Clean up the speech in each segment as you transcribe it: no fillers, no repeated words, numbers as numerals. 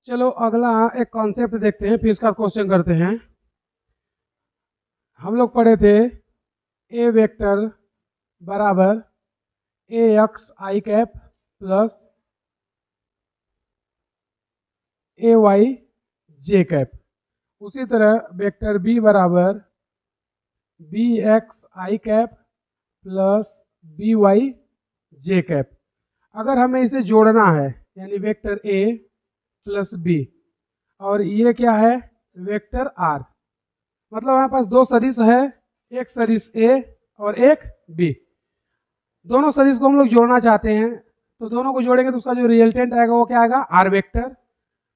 चलो अगला एक कॉन्सेप्ट देखते हैं, फिर इसका क्वेश्चन करते हैं। हम लोग पढ़े थे ए वेक्टर बराबर ए x i cap plus a Y j cap. उसी तरह वेक्टर बी बराबर B x i cap plus B y j cap. अगर हमें इसे जोड़ना है यानी वेक्टर ए प्लस बी और ये क्या है वेक्टर आर, मतलब हमारे पास दो सदिश है, एक सदिश ए और एक बी। दोनों सदिश को हम लोग जोड़ना चाहते हैं, तो दोनों को जोड़ेंगे तो उसका जो रिजल्टेंट आएगा वो क्या आएगा आर वेक्टर।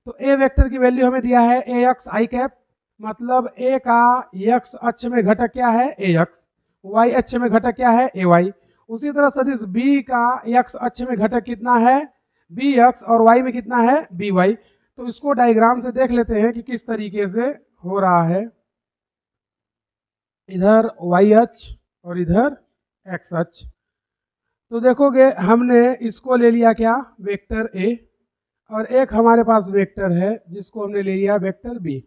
तो ए वेक्टर की वैल्यू हमें दिया है ए एक्स आई कैप, मतलब ए का एक्स अक्ष में घटक क्या है ए एक्स, वाई अक्ष में घटक क्या है ए वाई। उसी तरह सदिश बी का एक्स अक्ष में घटक कितना है बी एक्स और वाई में कितना है बी वाई। तो इसको डायग्राम से देख लेते हैं कि किस तरीके से हो रहा है। इधर वाई अक्ष और इधर एक्स अक्ष। तो देखोगे हमने इसको ले लिया क्या वेक्टर ए और एक हमारे पास वेक्टर है जिसको हमने ले लिया वेक्टर बी।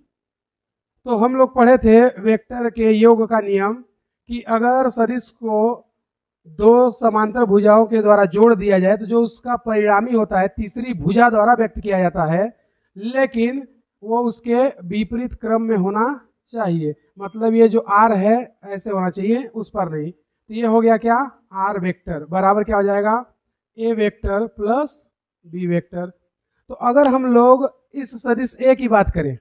तो हम लोग पढ़े थे वेक्टर के योग का नियम कि अगर सदिश को दो समांतर भुजाओं के द्वारा जोड़ दिया जाए तो जो उसका परिणामी होता है तीसरी भुजा द्वारा व्यक्त किया जाता है, लेकिन वो उसके विपरीत क्रम में होना चाहिए। मतलब ये जो आर है ऐसे होना चाहिए उस पर नहीं। तो ये हो गया क्या आर वेक्टर बराबर क्या हो जाएगा ए वेक्टर प्लस बी वेक्टर। तो अगर हम लोग इस सदिश ए की बात करें,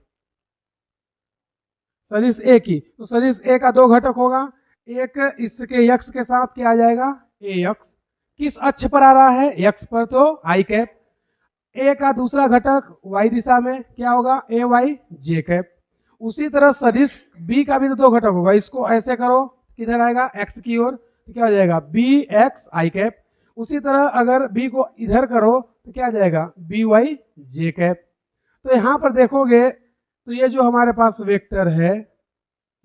सदिश ए की, तो सदिश ए का दो घटक होगा, एक इसके यक्स के साथ क्या आ जाएगा ए यक्स, किस अक्ष पर आ रहा है यक्स पर तो आई कैप। ए का दूसरा घटक वाई दिशा में क्या होगा ए वाई जे कैप। उसी तरह सदिश बी का भी तो दो घटक होगा, इसको ऐसे करो किधर आएगा एक्स की ओर, तो क्या हो जाएगा बी एक्स आई कैप। उसी तरह अगर बी को इधर करो तो क्या आ जाएगा बी वाई जे कैप। तो यहां पर देखोगे तो ये जो हमारे पास वेक्टर है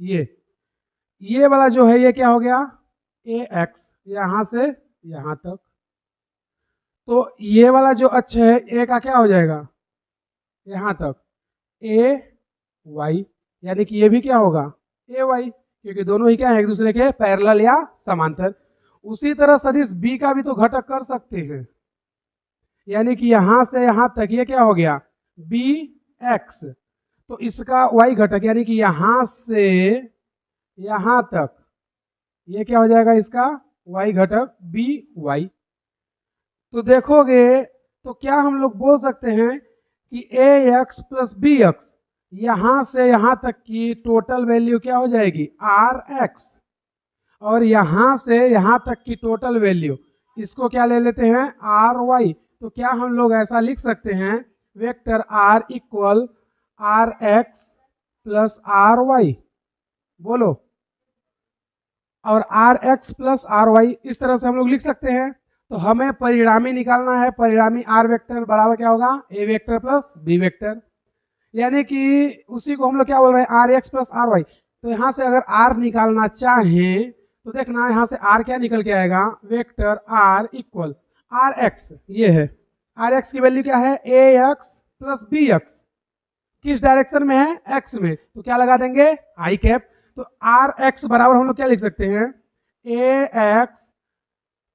ये वाला जो है ये क्या हो गया ए एक्स यहां से यहां तक। तो ये वाला जो अक्ष है ए का क्या हो जाएगा यहां तक ए वाई, यानी कि ये भी क्या होगा ए वाई, क्योंकि दोनों ही क्या है एक दूसरे के पैरेलल या समांतर। उसी तरह सदिश बी का भी तो घटक कर सकते हैं, यानी कि यहां से यहां तक ये क्या हो गया बी एक्स, तो इसका वाई घटक यानी कि यहां से यहां तक ये क्या हो जाएगा इसका वाई घटक बी वाई। तो देखोगे तो क्या हम लोग बोल सकते हैं कि ए एक्स प्लस बी एक्स यहां से यहां तक की टोटल वैल्यू क्या हो जाएगी आर एक्स, और यहां से यहां तक की टोटल वैल्यू इसको क्या ले लेते हैं आर वाई। तो क्या हम लोग ऐसा लिख सकते हैं vector r equal r x plus r y, बोलो, और r x plus r y इस तरह से हम लोग लिख सकते हैं। तो हमें परिणामी निकालना है, परिणामी आर वेक्टर बराबर क्या होगा ए वेक्टर प्लस बी वेक्टर, यानी कि उसी को हम लोग क्या बोल रहे हैं r x plus r y. तो यहां से अगर आर निकालना चाहें तो देखना यहां से आर क्या निकल के आएगा vector r equal r x, ये है आर एक्स की वैल्यू क्या है a x plus b x, किस डायरेक्शन में है एक्स में, तो क्या लगा देंगे आई कैप। तो आर एक्स बराबर हम लोग क्या लिख सकते हैं a x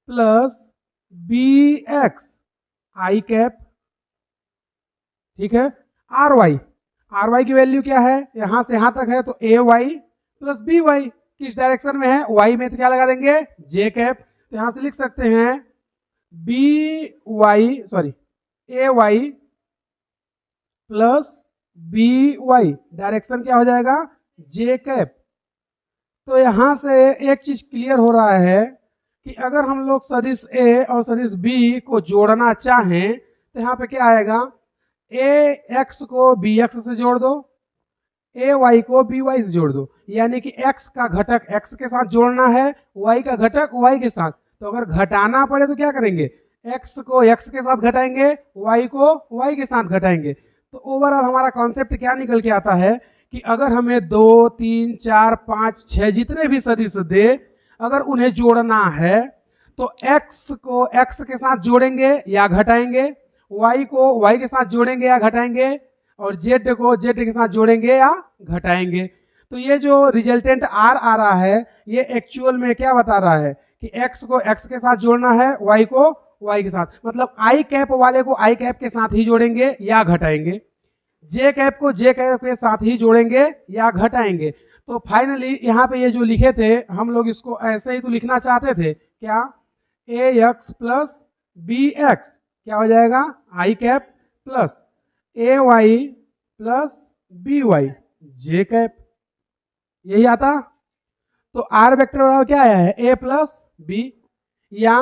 plus b x i cap, ठीक है। आर वाई की वैल्यू क्या है यहां से यहां तक है तो ए वाई प्लस बी वाई, किस डायरेक्शन में है वाई में, तो क्या लगा देंगे जे कैप। तो यहां से लिख सकते हैं B Y sorry A Y plus B Y, direction क्या हो जाएगा जे कैप। तो यहां से एक चीज क्लियर हो रहा है कि अगर हम लोग सदिश ए और सदिश बी को जोड़ना चाहें तो यहाँ पे क्या आएगा ए एक्स को बी एक्स से जोड़ दो, ए वाई को बी वाई से जोड़ दो, यानी कि एक्स का घटक एक्स के साथ जोड़ना है, वाई का घटक वाई के साथ। तो अगर घटाना पड़े तो क्या करेंगे एक्स को एक्स के साथ घटाएंगे, वाई को वाई के साथ घटाएंगे। तो ओवरऑल हमारा कॉन्सेप्ट क्या निकल के आता है कि अगर हमें 2 3 4 5 6 जितने भी सदिश दे अगर उन्हें जोड़ना है तो x को x के साथ जोड़ेंगे या घटाएंगे, y को y के साथ जोड़ेंगे या घटाएंगे, और जेड को जेड के साथ जोड़ेंगे या घटाएंगे। तो ये जो रिजल्टेंट आर आ रहा है ये एक्चुअल में क्या बता रहा है कि एक्स को एक्स के साथ जोड़ना है, वाई को वाई के साथ, मतलब आई कैप वाले को आई कैप के साथ ही जोड़ेंगे या घटाएंगे, जे कैप को जे कैप के साथ ही जोड़ेंगे या घटाएंगे। तो फाइनली यहाँ पे ये जो लिखे थे हम लोग इसको ऐसे ही तो लिखना चाहते थे, क्या a x plus b x क्या हो जाएगा i cap plus a Y plus B y j cap, यही आता। तो आर वेक्टर बराबर क्या आया है ए प्लस बी, या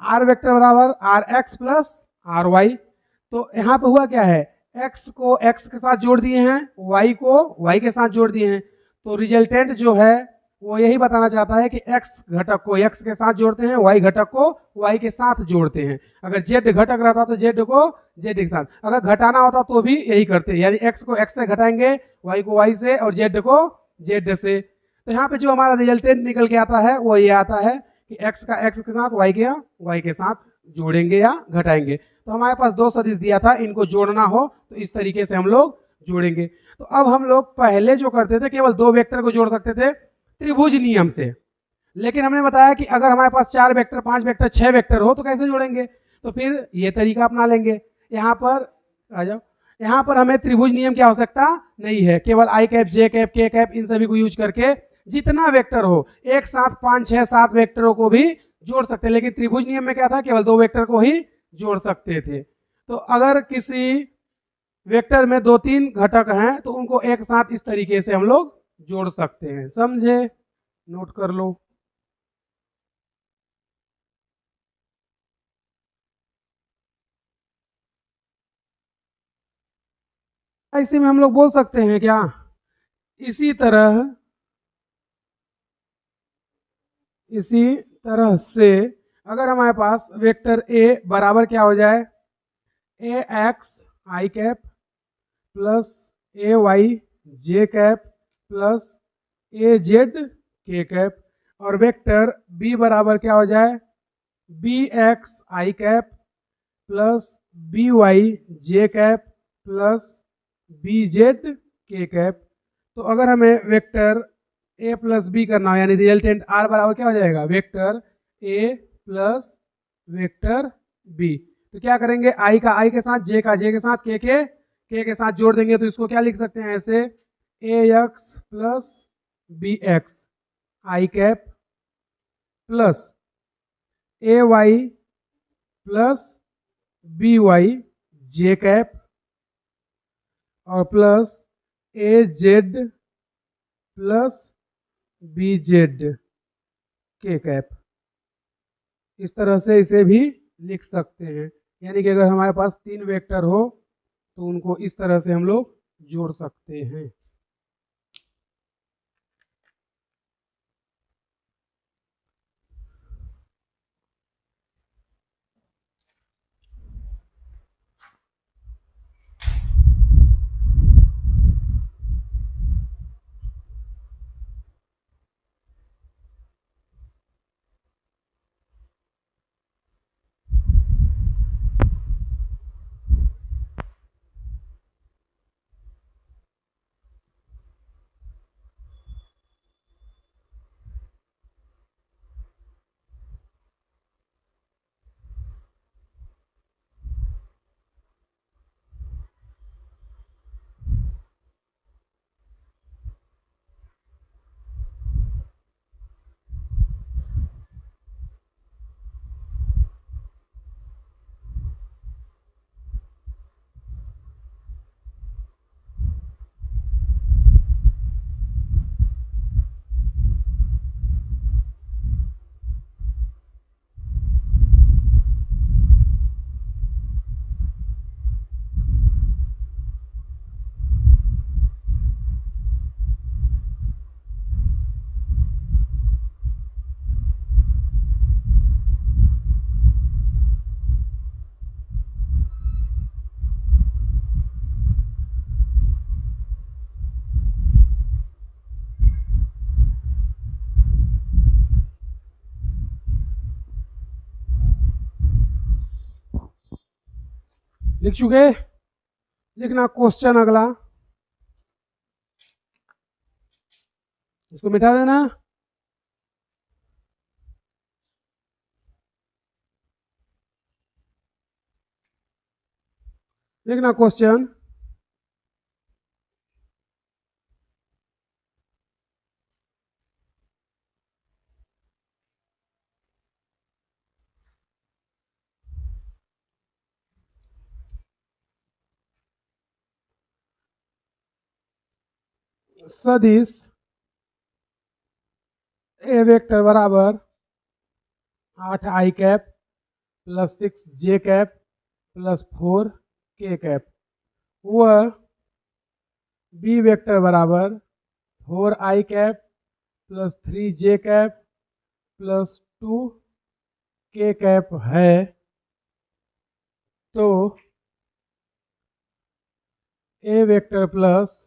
आर वेक्टर बराबर r x plus r y. तो यहाँ पे हुआ क्या है x को x के साथ जोड़ दिए हैं, y को y के साथ जोड़ दिए हैं। तो रिजल्टेंट जो है वो यही बताना चाहता है कि x घटक को x के साथ जोड़ते हैं, y घटक को y के साथ जोड़ते हैं। अगर z घटक रहता तो z को z के साथ, अगर घटाना होता तो भी यही करते, यानी x को x से घटाएंगे, y को y से और z को z से। तो यहाँ पे जो हमारा रिजल्टेंट निकल के आता है वो ये आता है कि x का x के साथ y के साथ जोड़ेंगे या घटाएंगे। तो हमारे पास दो सदिश दिया था, इनको जोड़ना हो तो इस तरीके से हम लोग जोड़ेंगे। तो अब हम लोग पहले जो करते थे केवल दो वेक्टर को जोड़ सकते थे त्रिभुज नियम से, लेकिन हमने बताया कि अगर हमारे पास 4 वेक्टर 5 वेक्टर 6 वेक्टर हो तो कैसे जोड़ेंगे, तो फिर ये तरीका अपना लेंगे। यहाँ पर आ जाओ, यहाँ पर हमें त्रिभुज नियम की आवश्यकता नहीं है, केवल आई कैप जे कैप के कैप इन सभी को यूज करके जितना वेक्टर हो एक साथ 5 6 7 वेक्टरों को भी जोड़ सकते हैं। लेकिन त्रिभुज नियम में क्या था, केवल दो वेक्टर को ही जोड़ सकते थे। तो अगर किसी वेक्टर में 2-3 घटक हैं तो उनको एक साथ इस तरीके से हम लोग जोड़ सकते हैं, समझे, नोट कर लो। ऐसे में हम लोग बोल सकते हैं क्या, इसी तरह से अगर हमारे पास वेक्टर ए बराबर क्या हो जाए ए x i cap plus a Y j cap plus A Z के कैप, और वेक्टर बी बराबर क्या हो जाए B x i cap plus B y j cap plus B Z के कैप। तो अगर हमें वेक्टर ए प्लस बी करना हो यानी रिजल्टेंट आर बराबर क्या हो जाएगा vector a plus vector b. तो क्या करेंगे आई का आई के साथ, जे का जे के साथ, के साथ जोड़ देंगे। तो इसको क्या लिख सकते हैं ऐसे ए x plus b x i cap plus a Y plus B y j cap और प्लस ए जेड प्लस बी जेड के कैप। इस तरह से इसे भी लिख सकते हैं, यानी कि अगर हमारे पास 3 वेक्टर हो तो उनको इस तरह से हम लोग जोड़ सकते हैं। लिख चुके, लिखना क्वेश्चन अगला, इसको मिटा देना। लिखना क्वेश्चन, सदिश ए वेक्टर बराबर 8 आई कैप प्लस 6 जे कैप प्लस 4 के कैप, व बी वेक्टर बराबर 4 आई कैप प्लस 3 जे कैप प्लस 2 के कैप है, तो ए वेक्टर प्लस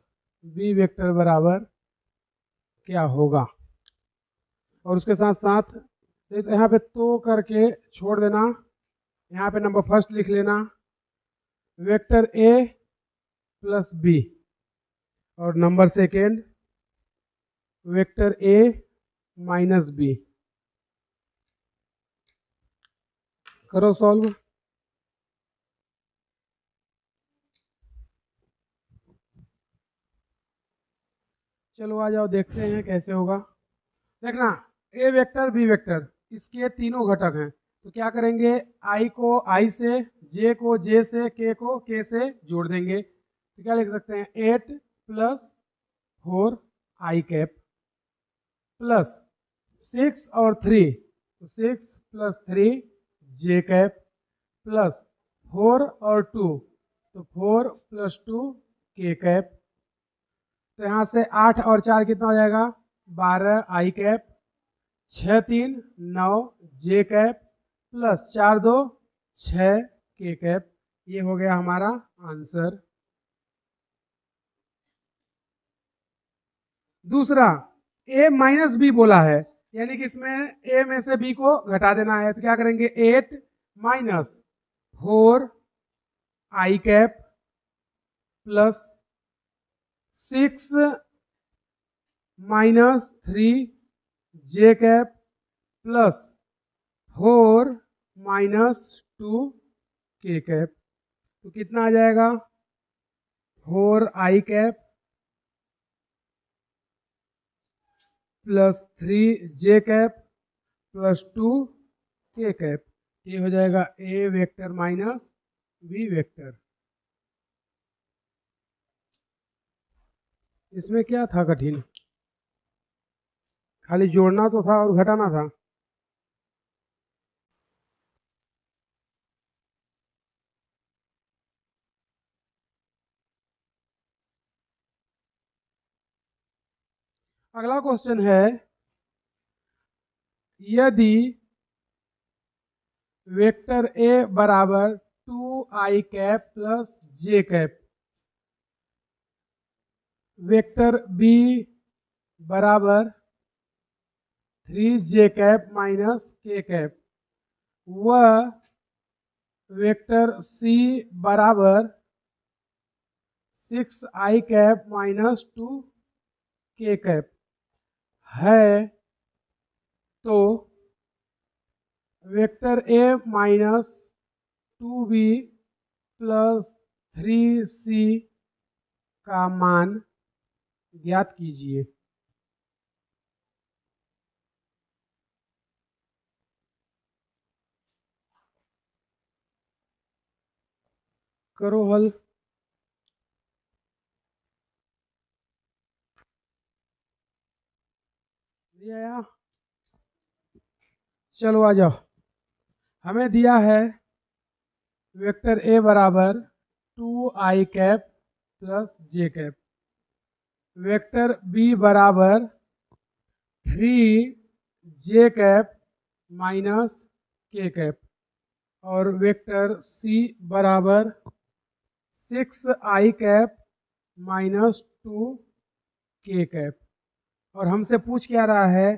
बी वेक्टर बराबर क्या होगा। और उसके साथ साथ यहाँ पे तो करके छोड़ देना, यहाँ पे नंबर फर्स्ट लिख लेना वेक्टर ए प्लस बी, और number second vector a minus b. करो सॉल्व। चलो आ जाओ, देखते हैं कैसे होगा। देखना ए वेक्टर बी वेक्टर, इसके तीनों घटक हैं, तो क्या करेंगे, आई को आई से, जे को जे से, के को के से जोड़ देंगे। तो क्या लिख सकते हैं, 8 प्लस 4 आई कैप प्लस 6 और 3, तो 6 प्लस 3 जे कैप प्लस 4 और 2, तो 4 प्लस 2 के कैप। तो यहाँ से 8 और 4 कितना हो जाएगा, 12 आई कैप, 6 3 9 जे कैप प्लस 4 2 6 के कैप। ये हो गया हमारा आंसर। दूसरा ए माइनस बी बोला है, यानी कि इसमें ए में से बी को घटा देना है, तो क्या करेंगे, 8 माइनस 4 आई कैप प्लस 6 माइनस 3 जे कैप प्लस 4 माइनस 2 के कैप। तो कितना आ जाएगा, 4 आई कैप प्लस 3 जे कैप प्लस 2 के कैप। ये हो जाएगा ए वेक्टर माइनस बी वेक्टर। इसमें क्या था कठिन, खाली जोड़ना तो था और घटाना था। अगला क्वेश्चन है, यदि वेक्टर ए बराबर 2 आई कैप प्लस जे कैप, वेक्टर बी बराबर 3 जे कैप माइनस के कैप, व वेक्टर सी बराबर 6 आई कैप माइनस 2 के कैप है, तो vector a minus 2b plus 3c का मान ज्ञात कीजिए। करो हल। दिया, चलो आ जाओ। हमें दिया है वेक्टर ए बराबर 2 आई कैप प्लस जे कैप, वेक्टर बी बराबर 3 जे कैप माइनस के कैप, और वेक्टर सी बराबर 6 आई कैप माइनस 2 के कैप। और हमसे पूछ क्या रहा है,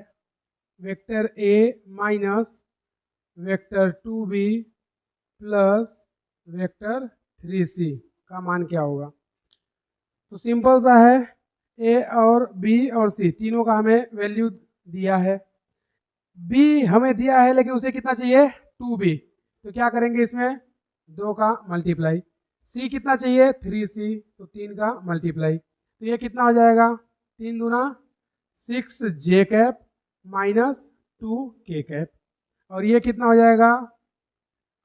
vector a minus vector 2b plus vector 3c का मान क्या होगा। तो सिंपल सा है, ए और बी और सी तीनों का हमें वैल्यू दिया है। बी हमें दिया है लेकिन उसे कितना चाहिए 2b, तो क्या करेंगे इसमें 2 का मल्टीप्लाई। सी कितना चाहिए 3c, तो 3 का मल्टीप्लाई। तो ये कितना हो जाएगा 3 दूना 6j cap minus 2k cap, और ये कितना हो जाएगा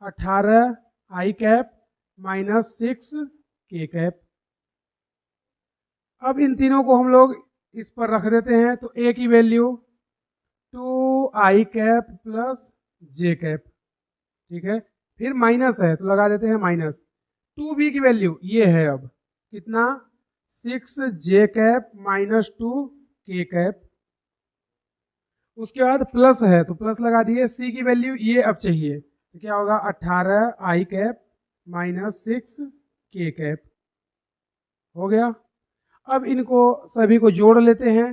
18i cap minus 6k cap. अब इन तीनों को हम लोग इस पर रख देते हैं, तो a की value 2i cap plus j cap, ठीक है। फिर माइनस है तो लगा देते हैं माइनस। 2b की वैल्यू ये है, अब कितना 6j cap minus 2k cap. उसके बाद प्लस है तो प्लस लगा दिए। c की वैल्यू ये अब चाहिए, तो क्या होगा 18i cap minus 6k cap, हो गया। अब इनको सभी को जोड़ लेते हैं।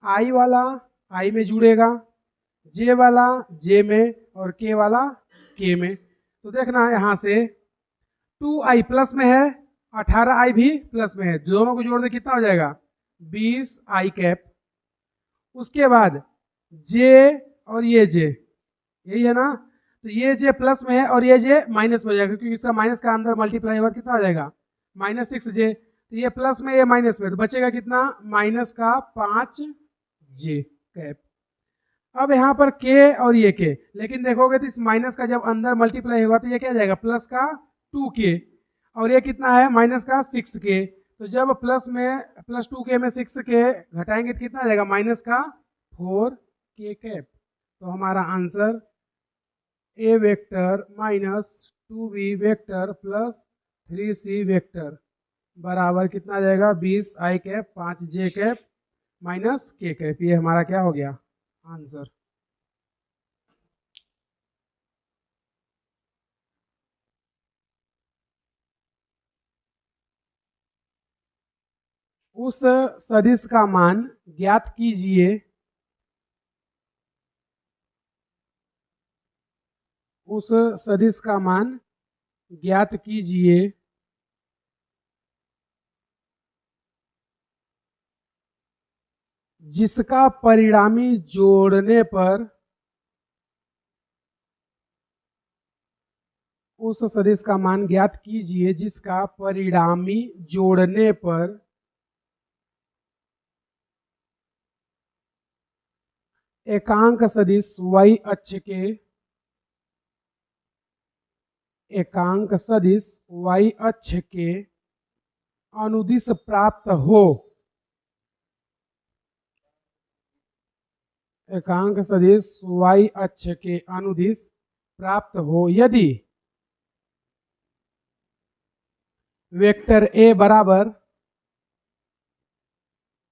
i वाला i में जुड़ेगा, j वाला j में, और k वाला k में। तो देखना यहाँ से 2i प्लस में है, 18i भी प्लस में है, दोनों को जोड़ दे कितना हो जाएगा 20i कैप। उसके बाद j और ये j, यही है ना, तो ये j प्लस में है और ये j माइनस में हो जाएगा, क्योंकि इसका माइनस का अंदर मल्टीप्लाई होगा कितना हो जाएगा -6j। तो ये प्लस में ये माइनस में, तो बचेगा कितना माइनस का 5j कैप। अब यहाँ पर k और ये k, लेकिन देखोगे तो इस माइनस का जब अंदर मल्टीप्लाई होगा तो ये क्या जाएगा प्लस का 2k, और ये कितना है माइनस का 6k। तो जब प्लस में प्लस 2k में 6k घटाएंगे तो कितना आ जाएगा माइनस का 4k कैप। तो हमारा answer a vector minus 2b vector plus 3c vector बराबर कितना आ जाएगा 20i cap 5j cap minus k cap. ये हमारा क्या हो गया आंसर। उस सदिश का मान ज्ञात कीजिए, उस सदिश का मान ज्ञात कीजिए जिसका परिणामी जोड़ने पर, उस सदिश का मान ज्ञात कीजिए जिसका परिणामी जोड़ने पर एकांक सदिश y अक्ष के, एकांक सदिश y अक्ष के अनुदिश प्राप्त हो। एकांक सदिश y अक्ष के अनुदिश प्राप्त हो यदि वेक्टर a बराबर,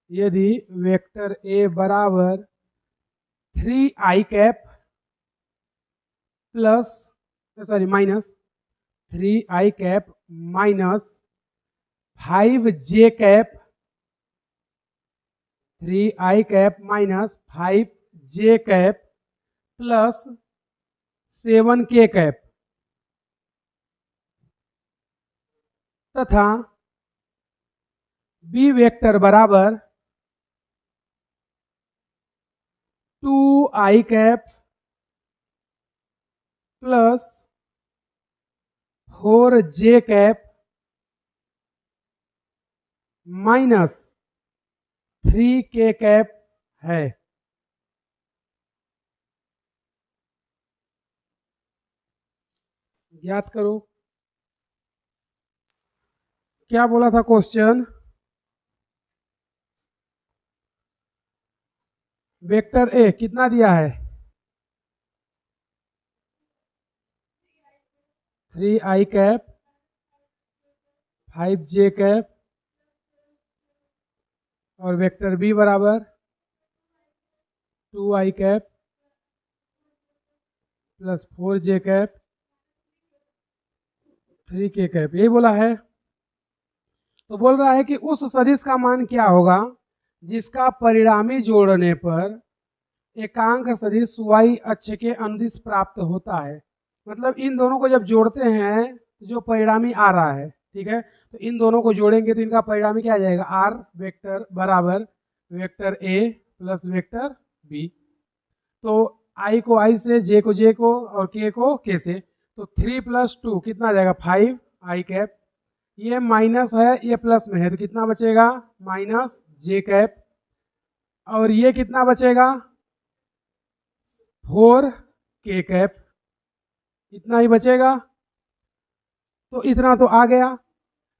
यदि वेक्टर a बराबर 3i cap plus minus 3i cap minus 5j cap, 3i cap minus 5j cap plus 7k cap, तथा b वेक्टर बराबर 2i cap plus 4j cap minus 3k cap है। याद करो क्या बोला था क्वेश्चन, वेक्टर ए कितना दिया है 3i कैप 5j कैप, और वेक्टर बी बराबर 2i cap plus 4j cap 3k cap, यही बोला है। तो बोल रहा है कि उस सदिश का मान क्या होगा जिसका परिणामी जोड़ने पर एकांक सदिश y अक्ष के अनुदिश प्राप्त होता है। मतलब इन दोनों को जब जोड़ते हैं तो जो परिणामी आ रहा है, ठीक है, तो इन दोनों को जोड़ेंगे तो इनका परिणामी क्या आ जाएगा, आर वेक्टर बराबर vector a plus vector b. तो आई को आई से, जे को जे को और के को के से, तो 3 + 2 कितना आ जाएगा 5 आई कैप। ये माइनस है, ये प्लस में है, तो कितना बचेगा माइनस जे कैप। और ये कितना बचेगा 4 के कैप, इतना ही बचेगा। तो इतना तो आ गया,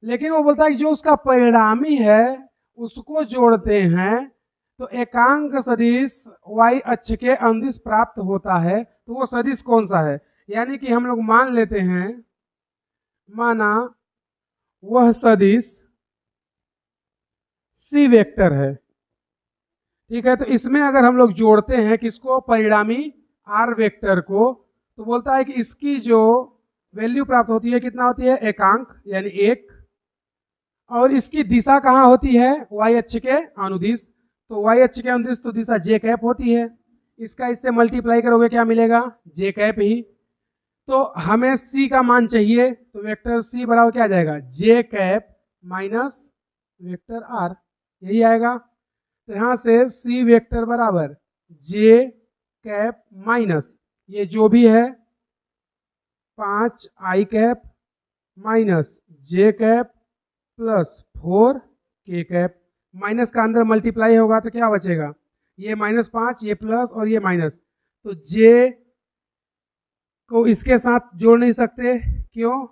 लेकिन वो बोलता है कि जो उसका परिणामी है उसको जोड़ते हैं तो एकांक सदिश y अक्ष के अनुदिश प्राप्त होता है। तो वो सदिश कौन सा है, यानी कि हम लोग मान लेते हैं, माना वह सदिश सी वेक्टर है, ठीक है। तो इसमें अगर हम लोग जोड़ते हैं किसको, परिणामी आर वेक्टर को, तो बोलता है कि इसकी जो वैल्यू प्राप्त होती है कितना होती है, एकांक यानी 1, और इसकी दिशा कहाँ होती है, y अक्ष के अनुदिश। तो y अक्ष के अनुदिश तो दिशा जे कैप होती है, इसका इससे मल्टीप्लाई करोगे क्या मिलेगा, जे कैप ही। तो हमें c का मान चाहिए, तो वेक्टर c बराबर क्या आ जाएगा, जे कैप माइनस वेक्टर r, यही आएगा। तो यहां से c वेक्टर बराबर जे कैप माइनस ये जो भी है 5 आई कैप माइनस जे कैप प्लस 4 के कैप, माइनस का अंदर मल्टीप्लाई होगा तो क्या बचेगा, ये -5, ये प्लस और ये माइनस। तो जे को इसके साथ जोड़ नहीं सकते, क्यों,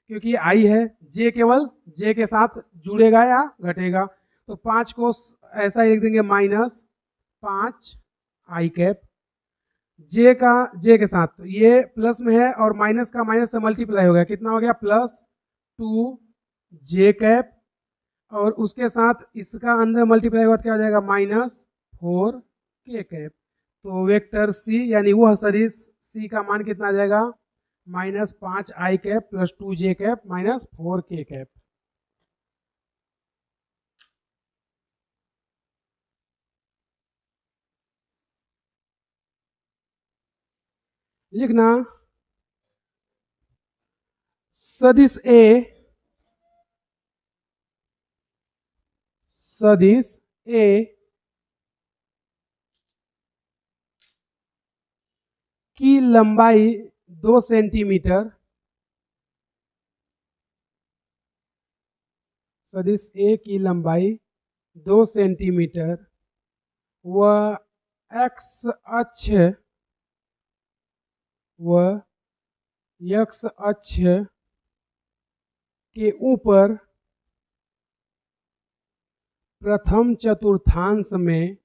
क्योंकि ये आई है, जे केवल जे के साथ जुड़ेगा या घटेगा। तो 5 को ऐसा ही लिख देंगे -5 आई कैप, जे का जे के साथ, तो ये प्लस में है और माइनस का माइनस से मल्टीप्लाई हो गया, कितना हो गया +2 जे कैप, और उसके साथ इसका अंदर मल्टीप्लाई हुआ क्या हो जाएगा -4 के कैप। तो वेक्टर सी यानी वह सदिश सी का मान कितना आ जाएगा, -5 आई कैप प्लस 2 जे कैप माइनस 4 के कैप। लिखना सदिश ए, सदिश ए की लंबाई 2 सेंटीमीटर, सदिश ए की लंबाई 2 सेंटीमीटर व एक्स अक्ष व एक्स अक्ष के ऊपर प्रथम चतुर्थांश में,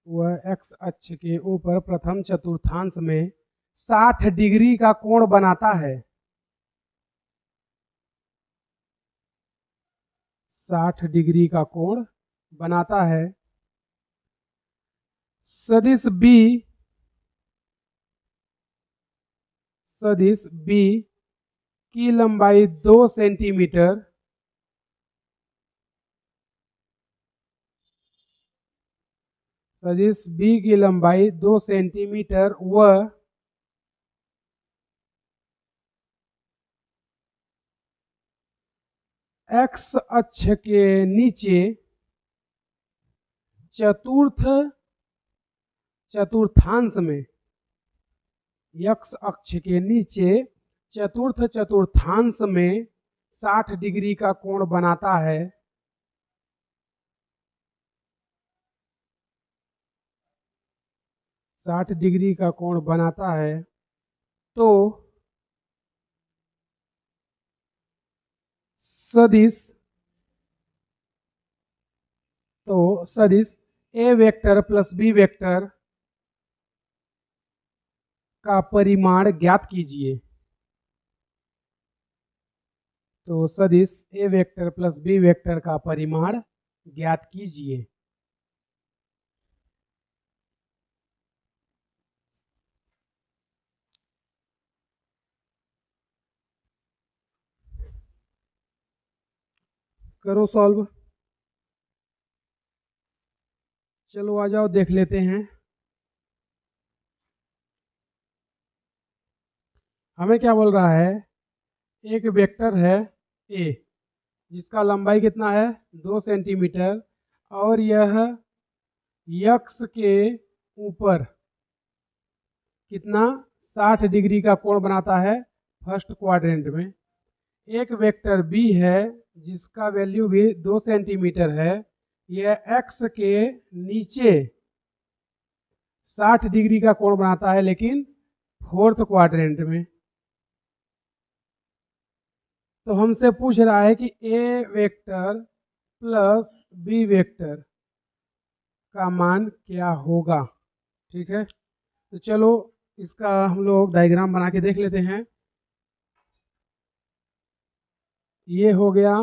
वह एक्स अक्ष के ऊपर प्रथम चतुर्थांश में 60 डिग्री का कोण बनाता है, 60 डिग्री का कोण बनाता है। सदिश बी, सदिश बी की लंबाई 2 सेंटीमीटर, सदिश बी की लंबाई 2 सेंटीमीटर व एक्स अक्ष के नीचे चतुर्थांश में, एक्स अक्ष के नीचे चतुर्थांश में 60 डिग्री का कोण बनाता है, 60 डिग्री का कोण बनाता है। तो सदिश ए वेक्टर प्लस बी वेक्टर का परिमाण ज्ञात कीजिए। तो सदिश ए वेक्टर प्लस बी वेक्टर का परिमाण ज्ञात कीजिए। करो सॉल्व, चलो आ जाओ देख लेते हैं। हमें क्या बोल रहा है एक वेक्टर है ए जिसका लंबाई कितना है 2 सेंटीमीटर और यह यक्स के ऊपर कितना 60 डिग्री का कोण बनाता है फर्स्ट क्वाड्रेंट में। एक वेक्टर बी है जिसका वैल्यू भी 2 सेंटीमीटर है, यह एक्स के नीचे 60 डिग्री का कोण बनाता है लेकिन फोर्थ क्वाड्रेंट में। तो हमसे पूछ रहा है कि ए वेक्टर प्लस बी वेक्टर का मान क्या होगा। ठीक है, तो चलो इसका हम लोग डायग्राम बना के देख लेते हैं। ये हो गया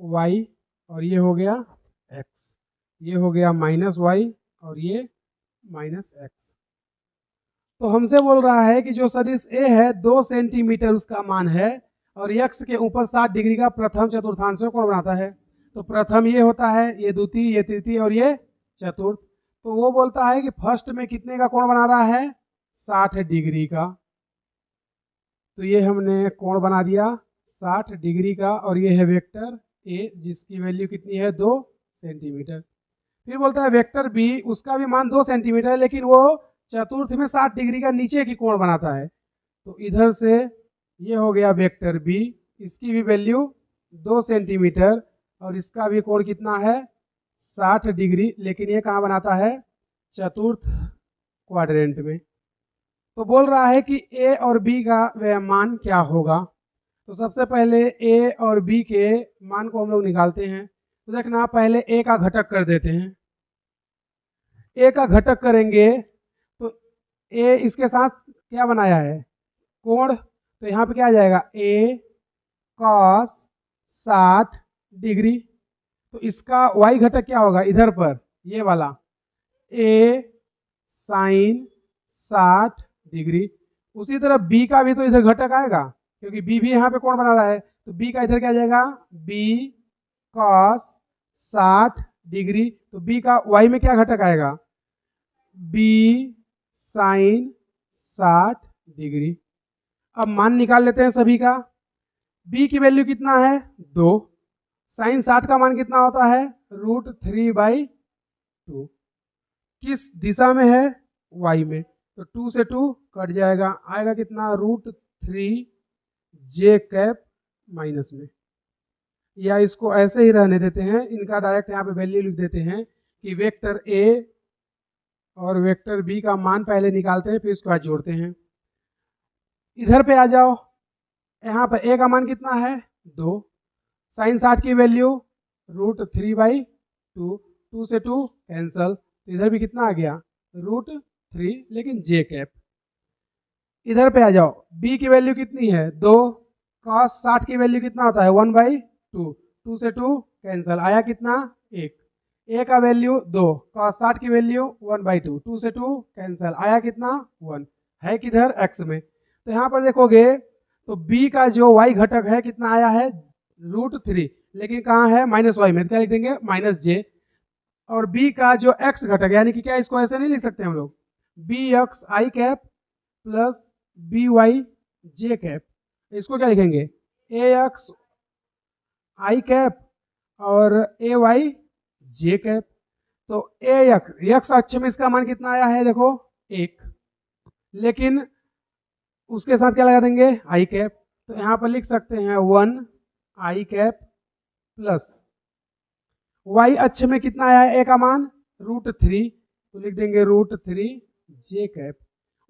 y और ये हो गया x, ये हो गया -y और ये -x। तो हमसे बोल रहा है कि जो सदिश a है 2 सेंटीमीटर उसका मान है और x के ऊपर 60 डिग्री का प्रथम चतुर्थांश कोण बनाता है। तो प्रथम ये होता है, ये द्वितीय, ये तृतीय और ये चतुर्थ। तो वो बोलता है कि फर्स्ट में कितने का कोण बना रहा है 60 डिग्री का। तो ये हमने कोण बना दिया 60 डिग्री का और ये है वेक्टर ए जिसकी वैल्यू कितनी है 2 सेंटीमीटर। फिर बोलता है वेक्टर बी, उसका भी मान 2 सेंटीमीटर है लेकिन वो चतुर्थ में 60 डिग्री का नीचे की कोण बनाता है। तो इधर से ये हो गया वेक्टर बी, इसकी भी वैल्यू 2 सेंटीमीटर और इसका भी कोण कितना है 60 डिग्री, लेकिन ये कहाँ बनाता है चतुर्थ क्वाड्रेंट में। तो बोल रहा है कि ए और बी का वह मान क्या होगा। तो सबसे पहले ए और बी के मान को हम लोग निकालते हैं। तो देखना पहले ए का घटक कर देते हैं। ए का घटक करेंगे तो ए इसके साथ क्या बनाया है कोण, तो यहाँ पे क्या आ जाएगा ए कॉस 60 डिग्री। तो इसका y घटक क्या होगा इधर पर ये वाला ए साइन 60 डिग्री। उसी तरह b का भी तो इधर घटक आएगा क्योंकि b भी यहाँ पे कोण बना रहा है। तो b का इधर क्या आ जाएगा b कॉस 60 डिग्री। तो b का y में क्या घटक आएगा b साइन 60 डिग्री। अब मान निकाल लेते हैं सभी का। b की वैल्यू कितना है 2, साइन 60 का मान कितना होता है √3/2। किस दिशा में है y में, तो 2 से 2 कट जाएगा, आएगा कितना √3j माइनस में। या इसको ऐसे ही रहने देते हैं, इनका डायरेक्ट यहाँ पे वैल्यू लिख देते हैं कि वेक्टर a और वेक्टर b का मान पहले निकालते हैं फिर उसके बाद जोड़ते हैं। इधर पे आ जाओ, यहाँ पर a का मान कितना है 2, साइन 60 की वैल्यू √3/2, 2 से 2 कैंसल, तो इधर भी कितना आ गया √3 लेकिन j। इधर पे आ जाओ, b की वैल्यू कितनी है 2, cos 60 की वैल्यू कितना होता है 1/2, 2 से 2 कैंसल, आया कितना 1। a का वैल्यू 2, cos 60 की वैल्यू 1/2, 2 से 2 कैंसल, आया कितना 1, है किधर x में। तो यहाँ पर देखोगे तो b का जो y घटक है कितना आया है √3, लेकिन कहाँ है -y में, क्या लिख देंगे -j। और b का जो x घटक यानी कि क्या, इसको ऐसे नहीं लिख सकते हम लोग bxi प्लस byj, इसको क्या लिखेंगे axi और ayj। तो x अक्ष में इसका मान कितना आया है देखो 1, लेकिन उसके साथ क्या लगा देंगे i, तो यहाँ पर लिख सकते हैं 1i प्लस y अक्ष में कितना आया है a का मान √3, तो लिख देंगे √3j।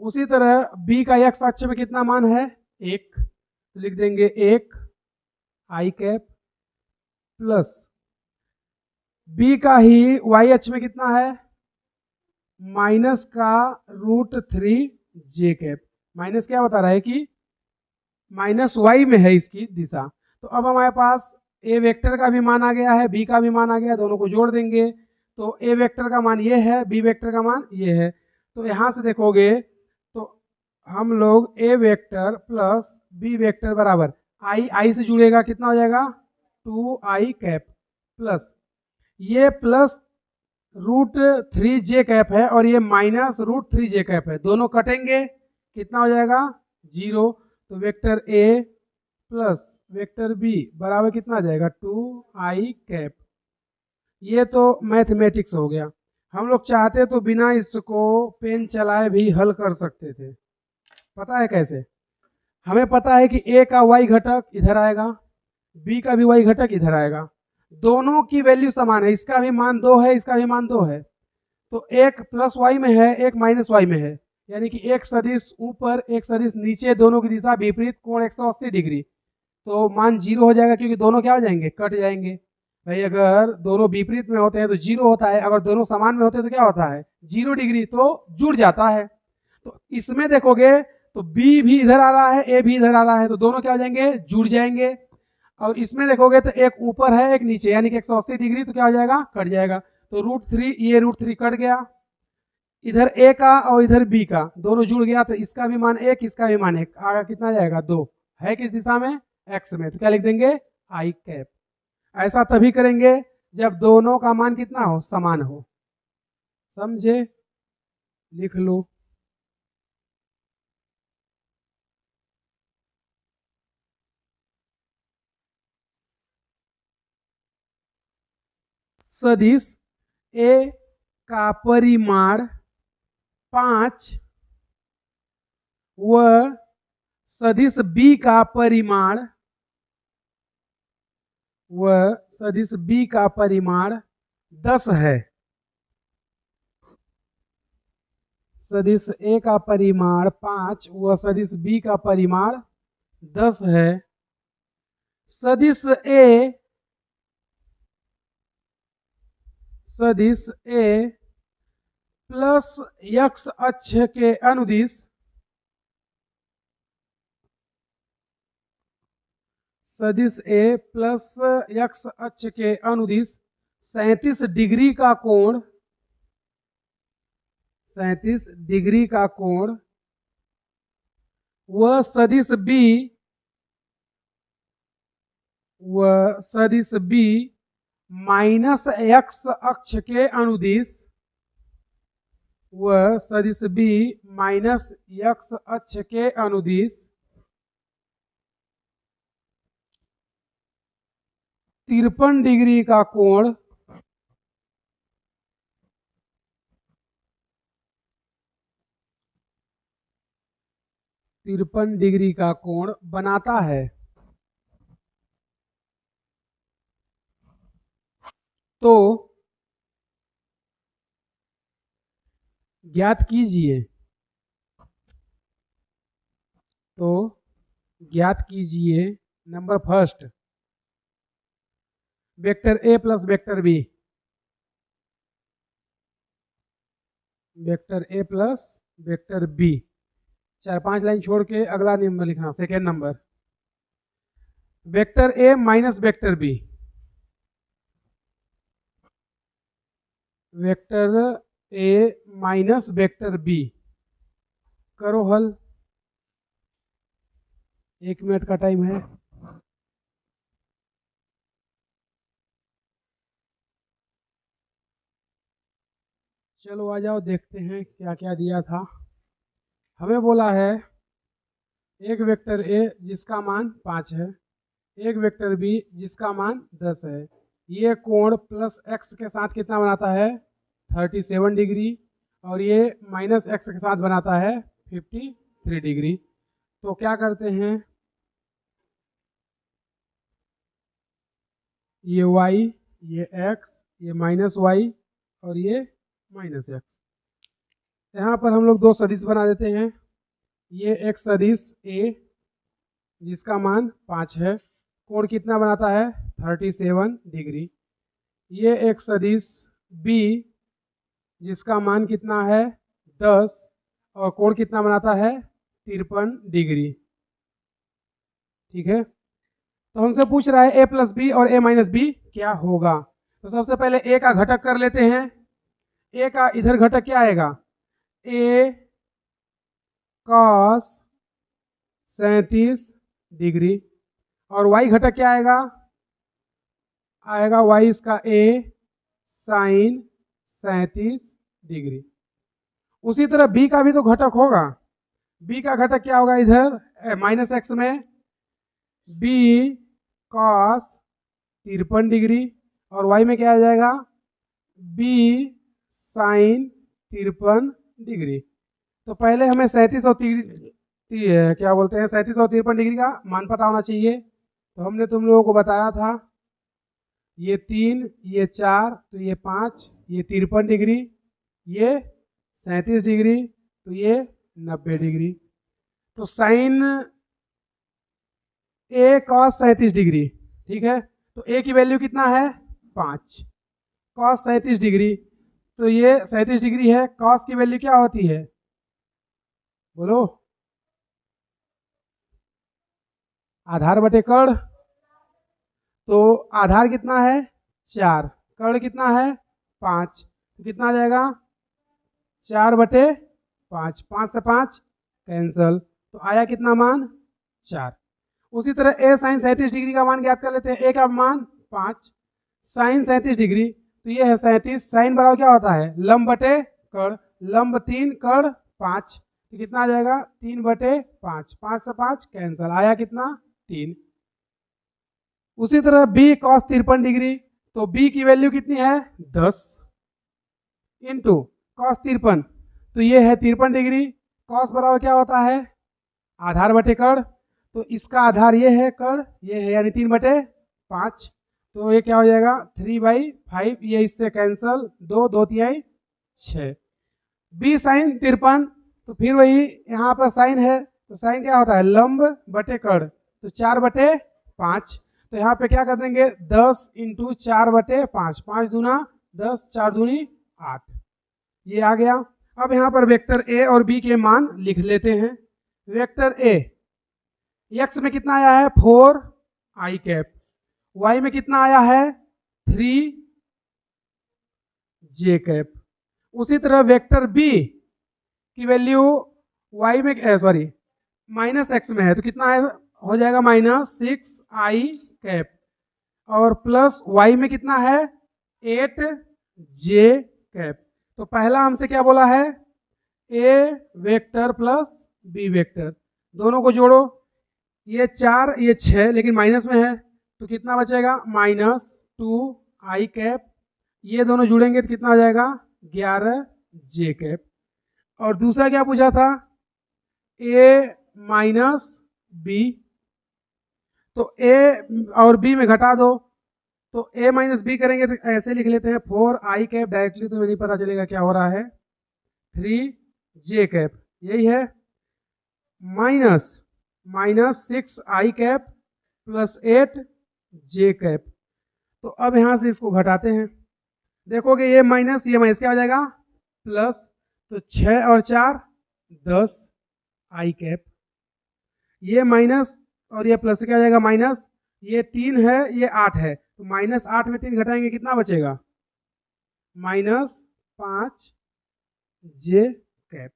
उसी तरह b का x अक्ष में कितना मान है 1, तो लिख देंगे 1i प्लस b का ही y अक्ष में कितना है माइनस का √3j। माइनस क्या बता रहा है कि -y में है इसकी दिशा। तो अब हमारे पास a वेक्टर का भी मान आ गया है, b का भी मान आ गया, दोनों को जोड़ देंगे तो a वेक्टर का मान ये है, b वेक्टर का मान ये है। तो यहाँ से देखोगे तो हम लोग a vector plus b vector बराबर i से जुड़ेगा, कितना हो जाएगा 2i प्लस ये प्लस √3j है और ये माइनस √3j है, दोनों कटेंगे कितना हो जाएगा 0। तो vector a plus vector b बराबर कितना आ जाएगा 2i कैप। ये तो मैथमेटिक्स हो गया। हम लोग चाहते तो बिना इसको पेन चलाए भी हल कर सकते थे। पता है कैसे? हमें पता है कि a का y घटक इधर आएगा, b का भी y घटक इधर आएगा, दोनों की वैल्यू समान है, इसका भी मान 2 है, इसका भी मान 2 है, तो एक प्लस y में है, एक माइनस y में है, यानी कि एक सदिश ऊपर एक सदिश नीचे, दोनों की दिशा विपरीत, कोण 180 डिग्री, तो मान 0 हो जाएगा क्योंकि दोनों क्या हो जाएंगे, कट जाएंगे। भाई अगर दोनों विपरीत में होते हैं तो 0 होता है, अगर दोनों समान में होते हैं तो क्या होता है 0 डिग्री, तो जुड़ जाता है। तो इसमें देखोगे तो b भी इधर आ रहा है, a भी इधर आ रहा है, तो दोनों क्या हो जाएंगे, जुड़ जाएंगे। और इसमें देखोगे तो एक ऊपर है एक नीचे, यानी कि 180 डिग्री, तो क्या हो जाएगा, कट जाएगा। तो √3, ये √3 कट गया, इधर a का और इधर b का दोनों जुड़ गया, तो इसका भी मान 1, इसका भी मान 1, आगे कितना जाएगा 2, है किस दिशा में, x में, तो क्या लिख देंगे i कैप। ऐसा तभी करेंगे जब दोनों का मान कितना हो, समान हो। समझे? लिख लो। सदिश a का परिमाण 5 व सदिश b का परिमाण सदिश b का परिमाण 10 है। सदिश a का परिमाण 5 व सदिश b का परिमाण 10 है। सदिश a प्लस x अक्ष के अनुदिश सदिश a प्लस x अक्ष के अनुदिश 37 डिग्री का कोण 37 डिग्री का कोण व सदिश b माइनस x अक्ष के अनुदिश सदिश b माइनस x अक्ष के अनुदिश 53 डिग्री का कोण बनाता है। तो ज्ञात कीजिए number first vector a plus vector b, vector a plus vector b, 4-5 line छोड़ के अगला नंबर लिखना। Second number vector a minus vector b, vector a minus vector b, करो हल, 1 मिनट का टाइम है। चलो आ जाओ, देखते हैं क्या क्या दिया था। हमें बोला है एक वेक्टर a जिसका मान 5 है, एक वेक्टर b जिसका मान 10 है, ये कोण प्लस x के साथ कितना बनाता है 37 डिग्री, और ये माइनस x के साथ बनाता है 53 डिग्री। तो क्या करते हैं, ये y, ये x, ये माइनस y और ये माइनस x, यहाँ पर हम लोग दो सदिश बना देते हैं। ये एक सदिश a जिसका मान 5 है, कोण कितना बनाता है 37 डिग्री। ये एक सदिश b जिसका मान कितना है 10 और कोण कितना बनाता है 53 डिग्री। ठीक है, तो हमसे पूछ रहा है a प्लस बी और a माइनस बी क्या होगा। तो सबसे पहले a का घटक कर लेते हैं। a का इधर घटक क्या आएगा, a cos 37 डिग्री, और y घटक क्या आएगा, y इसका a sin 37 डिग्री। उसी तरह b का भी तो घटक होगा, b का घटक क्या होगा, इधर माइनस x में बी कॉस 53 डिग्री और वाई में क्या आ जाएगा, बी साइन 53 डिग्री। तो पहले हमें 37 और क्या बोलते हैं 37 और 53 डिग्री का मान पता होना चाहिए। तो हमने तुम लोगों को बताया था ये 3, ये 4, तो ये 5, ये 53 डिग्री, ये 37 डिग्री, तो ये 90 डिग्री। तो साइन ए कॉस 37 डिग्री, ठीक है। तो ए की वैल्यू कितना है 5, कॉस 37 डिग्री, तो ये 37 डिग्री है। कॉस की वैल्यू क्या होती है, बोलो, आधार बटे कर्ण। तो आधार कितना है 4, कर्ण कितना है 5, तो कितना आ जाएगा 4 बटे 5, 5 से 5 कैंसल, तो आया कितना मान 4। उसी तरह ए साइन 37 डिग्री का मान ज्ञात कर लेते हैं। ए का मान 5, साइन 37 डिग्री, तो ये है 37, साइन बराबर क्या होता है लंब बटे कर्ण, लंब 3 कर्ण 5, तो कितना आ जाएगा 3 बटे 5, 5 से 5 कैंसल, आया कितना 3। उसी तरह बी कॉस 53 डिग्री, तो बी की वैल्यू कितनी है 10 इंटू कॉस 53, तो ये है 53 डिग्री। कॉस बराबर क्या होता है आधार बटे कर्ण, तो इसका आधार ये है कर्ण, ये है यानी 3 बटे 5, तो ये क्या हो जाएगा 3/5, ये इससे कैंसल, 2 2 3 6। बी साइन 53, तो फिर वही यहाँ पर साइन है, तो साइन क्या होता है लंब बटे कर्ण, तो 4 बटे 5, तो यहाँ पे क्या कर देंगे 10 इंटू 4 बटे 5, 5 दूना 10, 4 दूनी 8, ये आ गया। अब यहाँ पर वेक्टर ए और बी के मान लिख लेते हैं। वेक्टर ए एक्स में कितना आया है 4 आई कैप, वाई में कितना आया है 3 जे कैप। उसी तरह वेक्टर बी की वैल्यू वाई में सॉरी माइनस एक्स में है, तो कितना हो जाएगा -6 आई कैप, और प्लस वाई में कितना है 8 जे कैप। तो पहला हमसे क्या बोला है ए वेक्टर प्लस बी वेक्टर, दोनों को जोड़ो, ये 4 ये 6 लेकिन माइनस में है, तो कितना बचेगा -2 आई कैप, ये दोनों जुड़ेंगे तो कितना हो जाएगा 11 जे कैप। और दूसरा क्या पूछा था ए माइनस बी, तो ए और बी में घटा दो, तो ए माइनस बी करेंगे तो ऐसे लिख लेते हैं 4 आई कैप, डायरेक्टली तो नहीं पता चलेगा क्या हो रहा है 3 जे कैप, यही है -6 आई कैप प्लस 8 जे कैप। तो अब यहां से इसको घटाते हैं, देखोगे ये माइनस क्या हो जाएगा प्लस, तो 6 और 4 10 आई कैप, ये माइनस और ये प्लस, तो क्या हो जाएगा माइनस, ये 3 है ये 8 है, तो -8 में 3 घटाएंगे कितना बचेगा -5 जे कैप।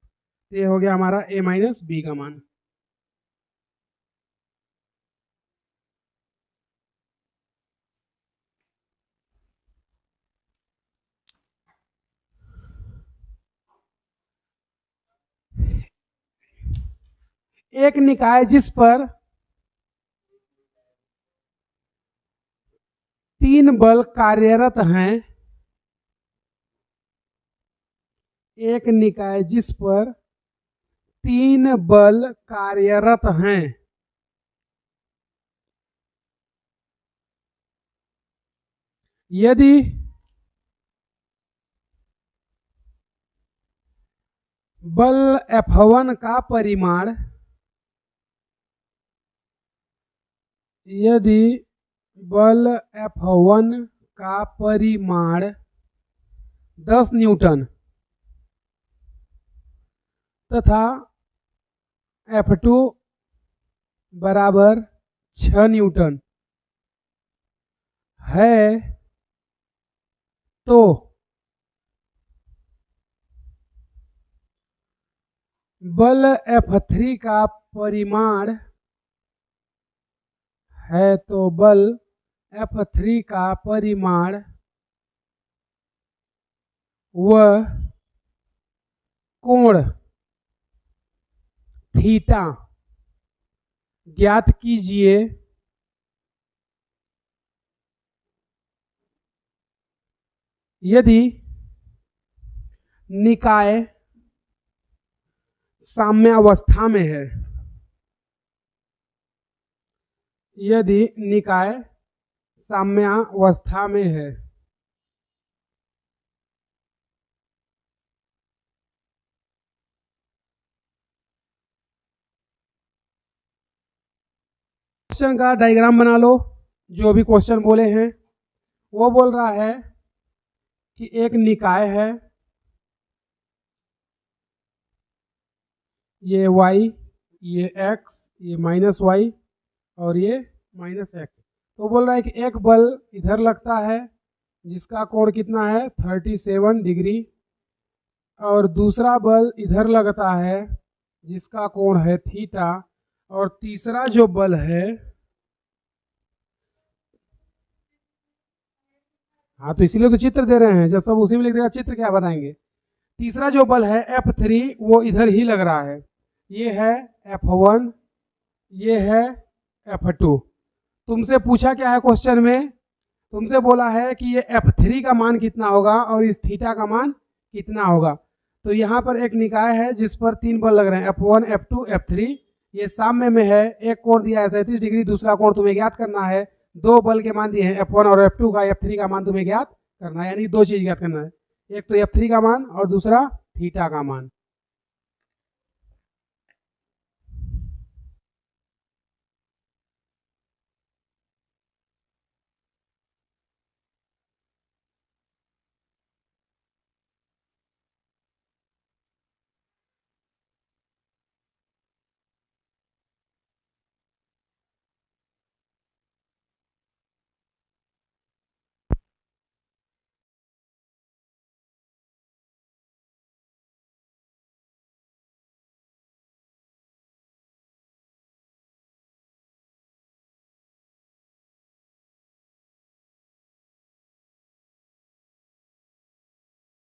तो ये हो गया हमारा ए माइनस बी का मान। एक निकाय जिस पर 3 बल कार्यरत हैं, एक निकाय जिस पर 3 बल कार्यरत हैं, यदि बल F1 का परिमाण, यदि बल F1 का परिमाण 10 न्यूटन तथा F2 बराबर 6 न्यूटन है, तो बल F3 का परिमाण है, तो बल F3 का परिमाण व कोण थीटा ज्ञात कीजिए यदि निकाय साम्यावस्था में है, यदि निकाय साम्यावस्था में है, क्वेश्चन का डायग्राम बना लो। जो भी क्वेश्चन बोले हैं वो बोल रहा है कि एक निकाय है, ये y, ये x, ये माइनस y और ये माइनस x। तो बोल रहा है कि एक बल इधर लगता है जिसका कोण कितना है 37 डिग्री, और दूसरा बल इधर लगता है जिसका कोण है थीटा, और तीसरा जो बल है, हाँ तो इसीलिए तो चित्र दे रहे हैं, जब सब उसी में लिख देगा चित्र क्या बताएंगे। तीसरा जो बल है F3 वो इधर ही लग रहा है, ये है F1, ये है F2। तुमसे पूछा क्या है क्वेश्चन में, तुमसे बोला है कि ये F3 का मान कितना होगा और इस थीटा का मान कितना होगा। तो यहाँ पर एक निकाय है जिस पर 3 बल लग रहे हैं, F1, F2, F3। ये साम्य में है, एक कोण दिया है 37 डिग्री, दूसरा कोण तुम्हें ज्ञात करना है। 2 बल के मान दिए हैं F1 और F2 का, F3 का मान तुम्हें ज्ञात करना है, यानी 2 चीज ज्ञात करना है, एक तो F3 का मान और दूसरा थीटा का मान।